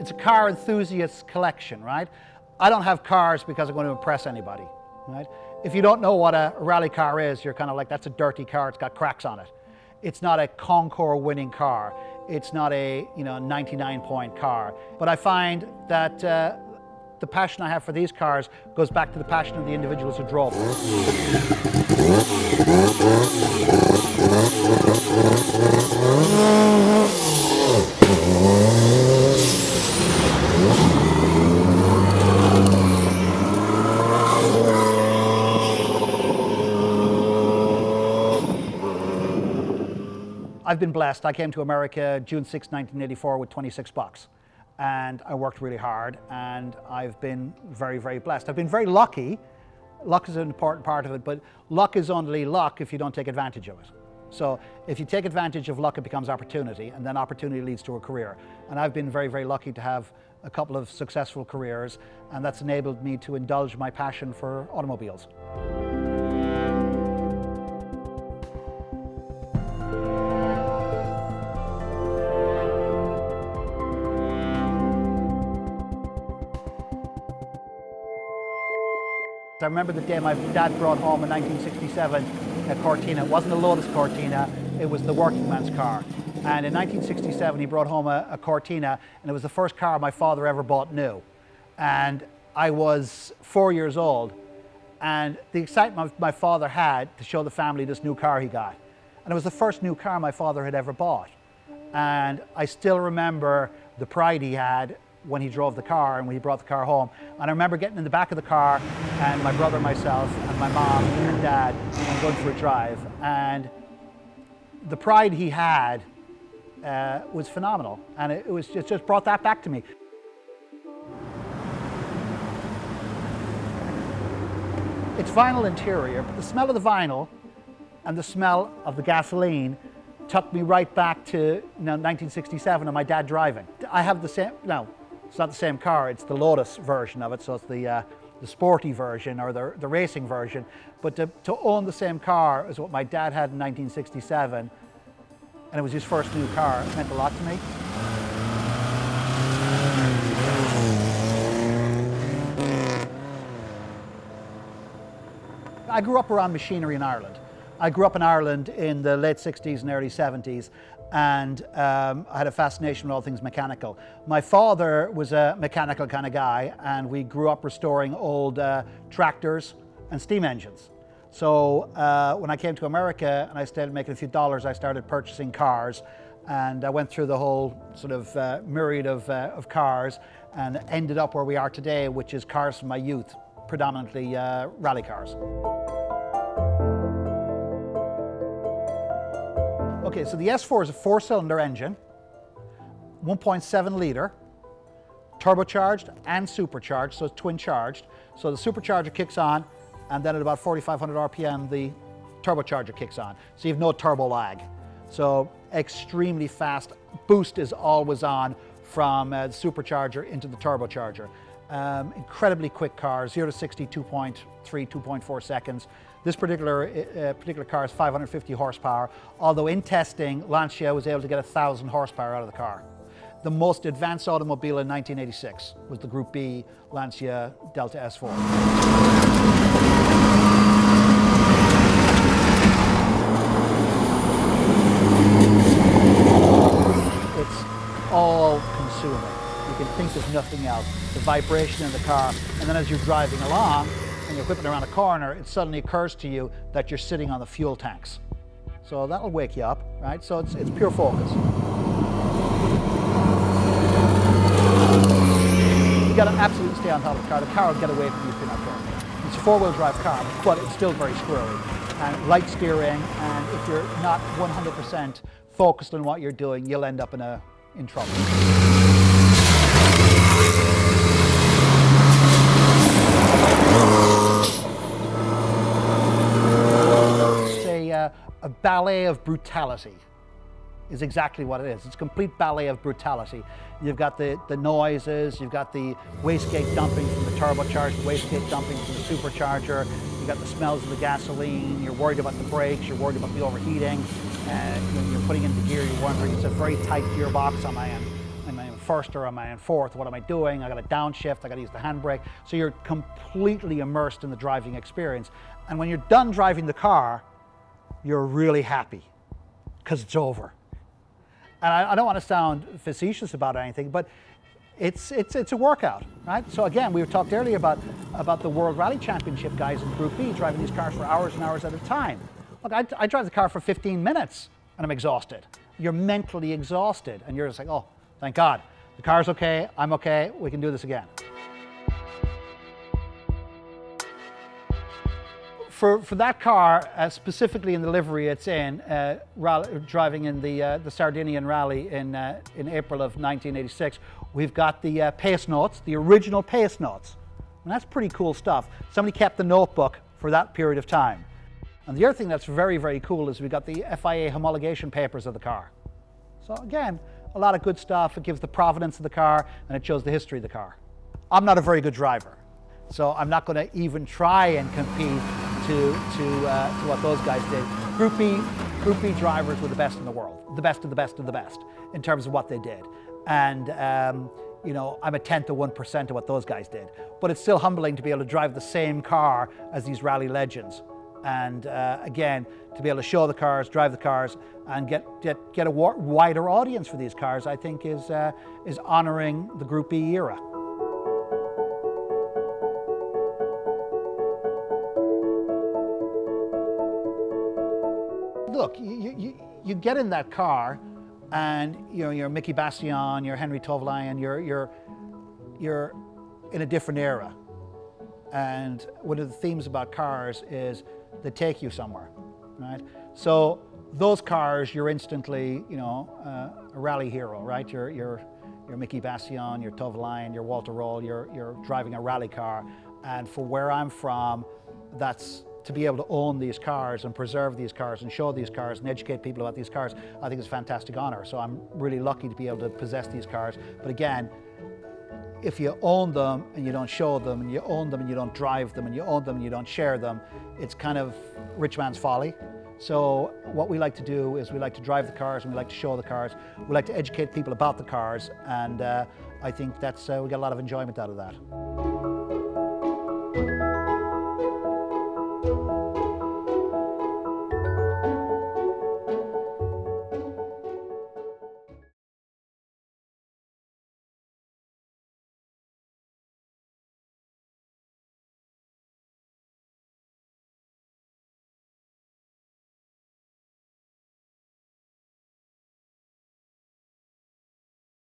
It's a car enthusiast collection, right? I don't have cars because I'm going to impress anybody, right? If you don't know what a rally car is, you're kind of like, that's a dirty car, it's got cracks on it. It's not a Concours winning car. It's not a 99-point car. But I find that the passion I have for these cars goes back to the passion of the individuals who drove them. I've been blessed. I came to America June 6, 1984 with 26 bucks. And I worked really hard, and I've been very, very blessed. I've been very lucky. Luck is an important part of it, but luck is only luck if you don't take advantage of it. So if you take advantage of luck, it becomes opportunity, and then opportunity leads to a career. And I've been very, very lucky to have a couple of successful careers, and that's enabled me to indulge my passion for automobiles. I remember the day my dad brought home a 1967 Cortina. It wasn't a Lotus Cortina, it was the working man's car. And in 1967 he brought home a Cortina, and it was the first car my father ever bought new. And I was 4 years old, and the excitement my father had to show the family this new car he got. And it was the first new car my father had ever bought. And I still remember the pride he had when he drove the car and when he brought the car home. And I remember getting in the back of the car, and my brother, myself, and my mom and dad, and going for a drive. And the pride he had was phenomenal. And it just brought that back to me. It's vinyl interior, but the smell of the vinyl and the smell of the gasoline took me right back to 1967 and my dad driving. I have the same, no, it's not the same car, it's the Lotus version of it, so it's the sporty version or the racing version. But to own the same car as what my dad had in 1967, and it was his first new car, it meant a lot to me. I grew up around machinery in Ireland. I grew up in Ireland in the late 60s and early 70s, and I had a fascination with all things mechanical. My father was a mechanical kind of guy, and we grew up restoring old tractors and steam engines. So when I came to America and I started making a few dollars, I started purchasing cars, and I went through the whole sort of myriad of cars, and ended up where we are today, which is cars from my youth, predominantly rally cars. Okay, so the S4 is a 4-cylinder engine, 1.7 litre, turbocharged and supercharged, so it's twin charged. So the supercharger kicks on, and then at about 4,500 RPM, the turbocharger kicks on. So you have no turbo lag. So extremely fast. Boost is always on from the supercharger into the turbocharger. Incredibly quick car, 0 to 60, 2.3, 2.4 seconds. This particular car is 550 horsepower, although in testing, Lancia was able to get 1,000 horsepower out of the car. The most advanced automobile in 1986 was the Group B Lancia Delta S4. It's all-consuming. You can think of nothing else. The vibration in the car, and then as you're driving along and you're whipping around a corner, it suddenly occurs to you that you're sitting on the fuel tanks. So that'll wake you up, right? So it's pure focus. You got to absolutely stay on top of the car. The car will get away from you if you're not careful. It's a 4-wheel drive car, but it's still very squirrely. And light steering, and if you're not 100% focused on what you're doing, you'll end up in trouble. A ballet of brutality is exactly what it is. It's a complete ballet of brutality. You've got the noises, you've got the wastegate dumping from the turbocharger, wastegate dumping from the supercharger, you've got the smells of the gasoline, you're worried about the brakes, you're worried about the overheating, and when you're putting into gear, you're wondering, it's a very tight gearbox on my first or am I in fourth? What am I doing? I got to downshift, I got to use the handbrake. So you're completely immersed in the driving experience. And when you're done driving the car, you're really happy because it's over. And I don't want to sound facetious about anything, but it's a workout, right? So again, we talked earlier about the World Rally Championship guys in Group B driving these cars for hours and hours at a time. Look, I drive the car for 15 minutes and I'm exhausted. You're mentally exhausted and you're just like, oh, thank God. The car's okay, I'm okay, we can do this again. For that car, specifically in the livery it's in, driving in the Sardinian Rally in April of 1986, we've got the pace notes, the original pace notes. And that's pretty cool stuff. Somebody kept the notebook for that period of time. And the other thing that's very, very cool is we've got the FIA homologation papers of the car. So again, a lot of good stuff. It gives the provenance of the car and it shows the history of the car. I'm not a very good driver, so I'm not going to even try and compete to what those guys did. Group B drivers were the best in the world, the best of the best of the best in terms of what they did. And you know, I'm a tenth of 1% of what those guys did. But it's still humbling to be able to drive the same car as these rally legends. And again, to be able to show the cars, drive the cars, and get a wider audience for these cars, I think is honoring the Group B era. Look, you get in that car, and you know you're Mickey Bastion, you're Henry Tovalainen, you're in a different era. And one of the themes about cars is they take you somewhere, right? So those cars, you're instantly, you know, a rally hero, right? You're Mickey Bastion, you're Tovalainen, you're Walter Roll, you're driving a rally car. And for where I'm from, that's to be able to own these cars and preserve these cars and show these cars and educate people about these cars, I think it's a fantastic honor. So I'm really lucky to be able to possess these cars. But again, if you own them and you don't show them, and you own them and you don't drive them, and you own them and you don't share them, it's kind of rich man's folly. So what we like to do is we like to drive the cars and we like to show the cars. We like to educate people about the cars, and I think that's we get a lot of enjoyment out of that.